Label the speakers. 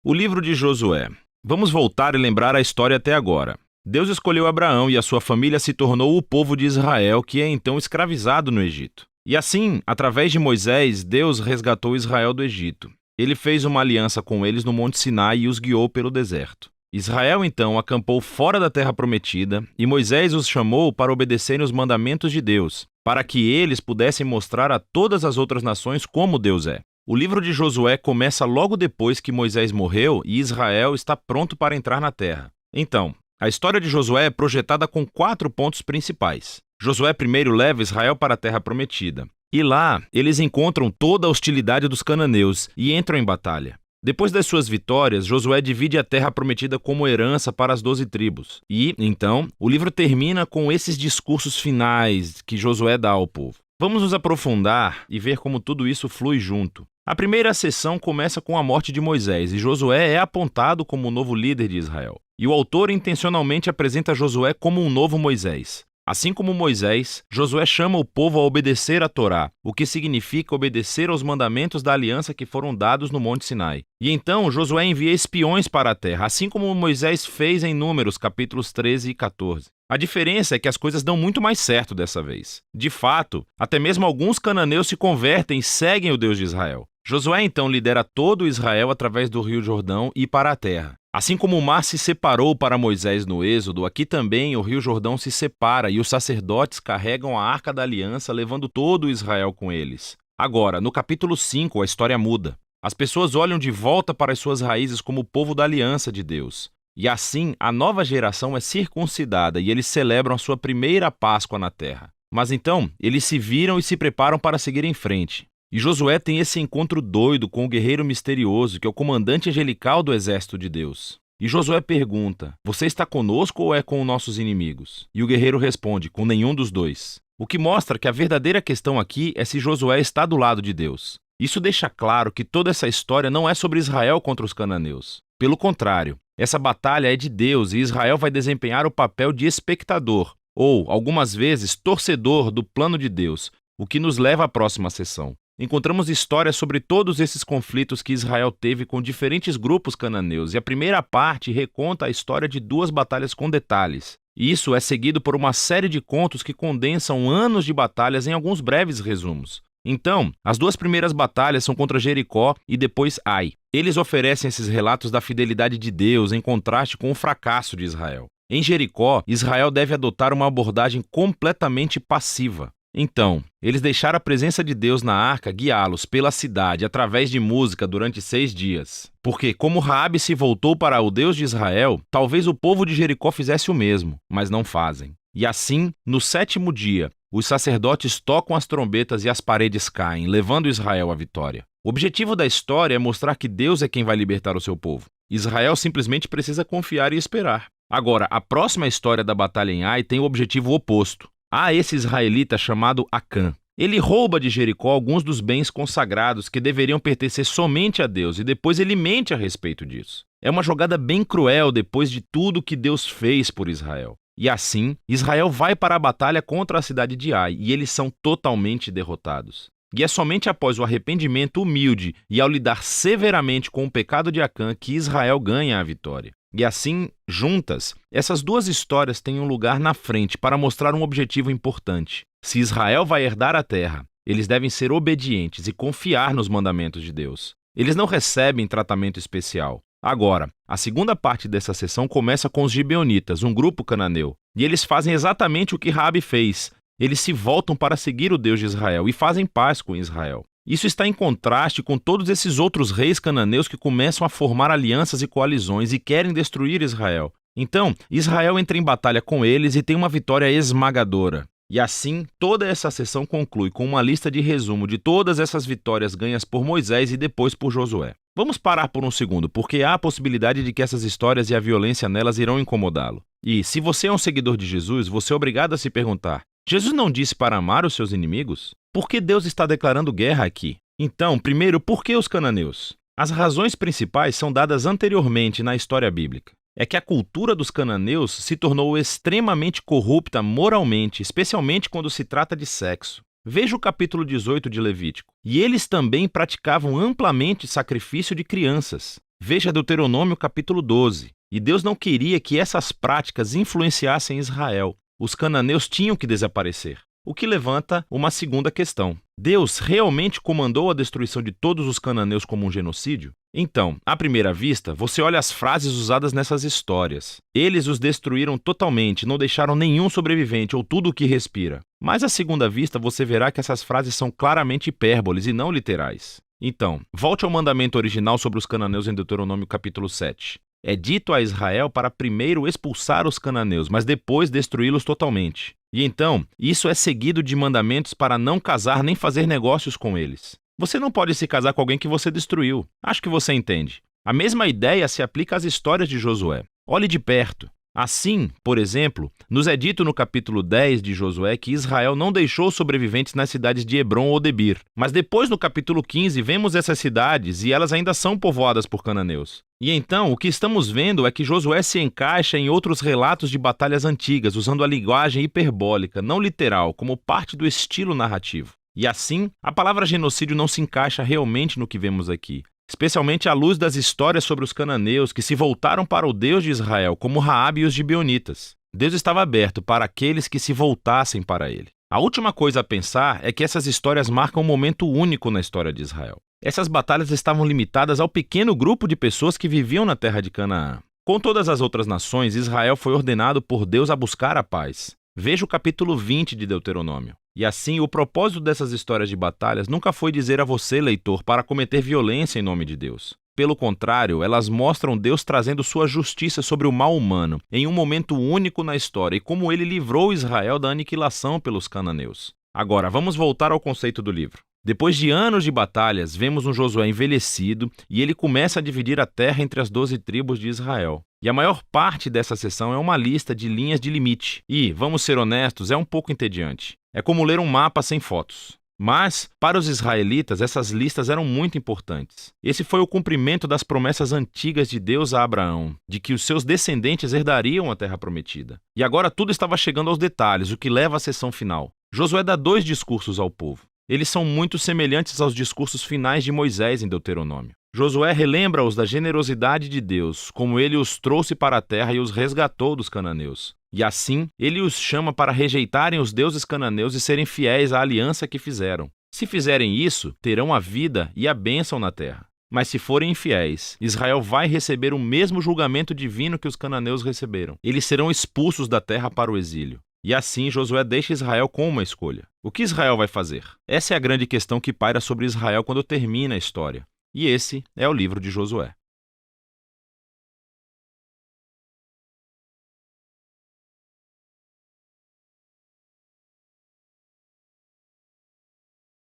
Speaker 1: O livro de Josué. Vamos voltar e lembrar a história até agora. Deus escolheu Abraão e a sua família se tornou o povo de Israel, que é então escravizado no Egito. E assim, através de Moisés, Deus resgatou Israel do Egito. Ele fez uma aliança com eles no Monte Sinai e os guiou pelo deserto. Israel então acampou fora da terra prometida e Moisés os chamou para obedecerem os mandamentos de Deus, para que eles pudessem mostrar a todas as outras nações como Deus é. O livro de Josué começa logo depois que Moisés morreu e Israel está pronto para entrar na terra. Então, a história de Josué é projetada com 4 pontos principais. Josué primeiro leva Israel para a terra prometida. E lá, eles encontram toda a hostilidade dos cananeus e entram em batalha. Depois das suas vitórias, Josué divide a terra prometida como herança para as 12 tribos. E, então, o livro termina com esses discursos finais que Josué dá ao povo. Vamos nos aprofundar e ver como tudo isso flui junto. A primeira sessão começa com a morte de Moisés e Josué é apontado como o novo líder de Israel. E o autor intencionalmente apresenta Josué como um novo Moisés. Assim como Moisés, Josué chama o povo a obedecer a Torá, o que significa obedecer aos mandamentos da aliança que foram dados no Monte Sinai. E então Josué envia espiões para a terra, assim como Moisés fez em Números, capítulos 13 e 14. A diferença é que as coisas dão muito mais certo dessa vez. De fato, até mesmo alguns cananeus se convertem e seguem o Deus de Israel. Josué então lidera todo Israel através do rio Jordão e para a terra. Assim como o mar se separou para Moisés no Êxodo, aqui também o rio Jordão se separa e os sacerdotes carregam a Arca da Aliança, levando todo Israel com eles. Agora, no capítulo 5, a história muda. As pessoas olham de volta para as suas raízes como o povo da aliança de Deus. E assim, a nova geração é circuncidada e eles celebram a sua primeira Páscoa na terra. Mas então, eles se viram e se preparam para seguir em frente. E Josué tem esse encontro doido com o guerreiro misterioso, que é o comandante angelical do exército de Deus. E Josué pergunta: você está conosco ou é com nossos inimigos? E o guerreiro responde: com nenhum dos dois. O que mostra que a verdadeira questão aqui é se Josué está do lado de Deus. Isso deixa claro que toda essa história não é sobre Israel contra os cananeus. Pelo contrário, essa batalha é de Deus e Israel vai desempenhar o papel de espectador, ou, algumas vezes, torcedor do plano de Deus, o que nos leva à próxima sessão. Encontramos histórias sobre todos esses conflitos que Israel teve com diferentes grupos cananeus, e a primeira parte reconta a história de 2 batalhas com detalhes. E isso é seguido por uma série de contos que condensam anos de batalhas em alguns breves resumos. Então, as 2 primeiras batalhas são contra Jericó e depois Ai. Eles oferecem esses relatos da fidelidade de Deus em contraste com o fracasso de Israel. Em Jericó, Israel deve adotar uma abordagem completamente passiva. Então, eles deixaram a presença de Deus na arca guiá-los pela cidade através de música durante 6 dias. Porque, como Raabe se voltou para o Deus de Israel, talvez o povo de Jericó fizesse o mesmo, mas não fazem. E assim, no 7º dia, os sacerdotes tocam as trombetas e as paredes caem, levando Israel à vitória. O objetivo da história é mostrar que Deus é quem vai libertar o seu povo. Israel simplesmente precisa confiar e esperar. Agora, a próxima história da batalha em Ai tem o objetivo oposto. Há esse israelita chamado Acã. Ele rouba de Jericó alguns dos bens consagrados que deveriam pertencer somente a Deus e depois ele mente a respeito disso. É uma jogada bem cruel depois de tudo que Deus fez por Israel. E assim, Israel vai para a batalha contra a cidade de Ai e eles são totalmente derrotados. E é somente após o arrependimento humilde e ao lidar severamente com o pecado de Acã que Israel ganha a vitória. E assim, juntas, essas 2 histórias têm um lugar na frente para mostrar um objetivo importante. Se Israel vai herdar a terra, eles devem ser obedientes e confiar nos mandamentos de Deus. Eles não recebem tratamento especial. Agora, a segunda parte dessa sessão começa com os gibeonitas, um grupo cananeu. E eles fazem exatamente o que Raabe fez. Eles se voltam para seguir o Deus de Israel e fazem paz com Israel. Isso está em contraste com todos esses outros reis cananeus que começam a formar alianças e coalizões e querem destruir Israel. Então, Israel entra em batalha com eles e tem uma vitória esmagadora. E assim, toda essa sessão conclui com uma lista de resumo de todas essas vitórias ganhas por Moisés e depois por Josué. Vamos parar por um segundo, porque há a possibilidade de que essas histórias e a violência nelas irão incomodá-lo. E, se você é um seguidor de Jesus, você é obrigado a se perguntar: Jesus não disse para amar os seus inimigos? Por que Deus está declarando guerra aqui? Então, primeiro, por que os cananeus? As razões principais são dadas anteriormente na história bíblica. É que a cultura dos cananeus se tornou extremamente corrupta moralmente, especialmente quando se trata de sexo. Veja o capítulo 18 de Levítico. E eles também praticavam amplamente sacrifício de crianças. Veja Deuteronômio capítulo 12. E Deus não queria que essas práticas influenciassem Israel. Os cananeus tinham que desaparecer. O que levanta uma segunda questão. Deus realmente comandou a destruição de todos os cananeus como um genocídio? Então, à primeira vista, você olha as frases usadas nessas histórias. Eles os destruíram totalmente, não deixaram nenhum sobrevivente ou tudo o que respira. Mas à segunda vista, você verá que essas frases são claramente hipérboles e não literais. Então, volte ao mandamento original sobre os cananeus em Deuteronômio capítulo 7. É dito a Israel para primeiro expulsar os cananeus, mas depois destruí-los totalmente. E então, isso é seguido de mandamentos para não casar nem fazer negócios com eles. Você não pode se casar com alguém que você destruiu. Acho que você entende. A mesma ideia se aplica às histórias de Josué. Olhe de perto. Assim, por exemplo, nos é dito no capítulo 10 de Josué que Israel não deixou sobreviventes nas cidades de Hebrom ou Debir. Mas depois, no capítulo 15, vemos essas cidades e elas ainda são povoadas por cananeus. E então, o que estamos vendo é que Josué se encaixa em outros relatos de batalhas antigas, usando a linguagem hiperbólica, não literal, como parte do estilo narrativo. E assim, a palavra genocídio não se encaixa realmente no que vemos aqui. Especialmente à luz das histórias sobre os cananeus que se voltaram para o Deus de Israel, como Raabe e os gibeonitas. Deus estava aberto para aqueles que se voltassem para ele. A última coisa a pensar é que essas histórias marcam um momento único na história de Israel. Essas batalhas estavam limitadas ao pequeno grupo de pessoas que viviam na terra de Canaã. Com todas as outras nações, Israel foi ordenado por Deus a buscar a paz. Veja o capítulo 20 de Deuteronômio. E assim, o propósito dessas histórias de batalhas nunca foi dizer a você, leitor, para cometer violência em nome de Deus. Pelo contrário, elas mostram Deus trazendo sua justiça sobre o mal humano, em um momento único na história, e como ele livrou Israel da aniquilação pelos cananeus. Agora, vamos voltar ao conceito do livro. Depois de anos de batalhas, vemos um Josué envelhecido e ele começa a dividir a terra entre as 12 tribos de Israel. E a maior parte dessa seção é uma lista de linhas de limite. E, vamos ser honestos, é um pouco entediante. É como ler um mapa sem fotos. Mas, para os israelitas, essas listas eram muito importantes. Esse foi o cumprimento das promessas antigas de Deus a Abraão, de que os seus descendentes herdariam a terra prometida. E agora tudo estava chegando aos detalhes, o que leva à seção final. Josué dá 2 discursos ao povo. Eles são muito semelhantes aos discursos finais de Moisés em Deuteronômio. Josué relembra-os da generosidade de Deus, como ele os trouxe para a terra e os resgatou dos cananeus. E assim, ele os chama para rejeitarem os deuses cananeus e serem fiéis à aliança que fizeram. Se fizerem isso, terão a vida e a bênção na terra. Mas se forem infiéis, Israel vai receber o mesmo julgamento divino que os cananeus receberam. Eles serão expulsos da terra para o exílio. E assim Josué deixa Israel com uma escolha. O que Israel vai fazer? Essa é a grande questão que paira sobre Israel quando termina a história. E esse é o livro de Josué.